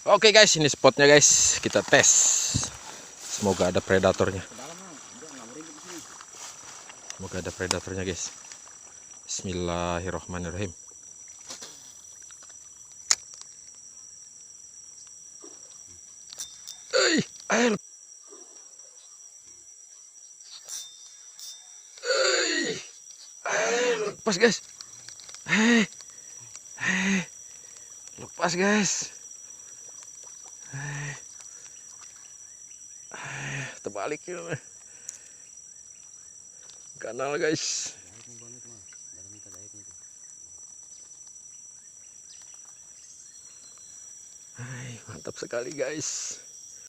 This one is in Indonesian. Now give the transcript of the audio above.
Oke guys, ini spotnya guys, kita tes. Semoga ada predatornya. Semoga ada predatornya guys. Bismillahirrahmanirrahim. Ayo. Lepas guys. Lepas guys. Terbalik ya. Kanal guys. Mantap sekali guys.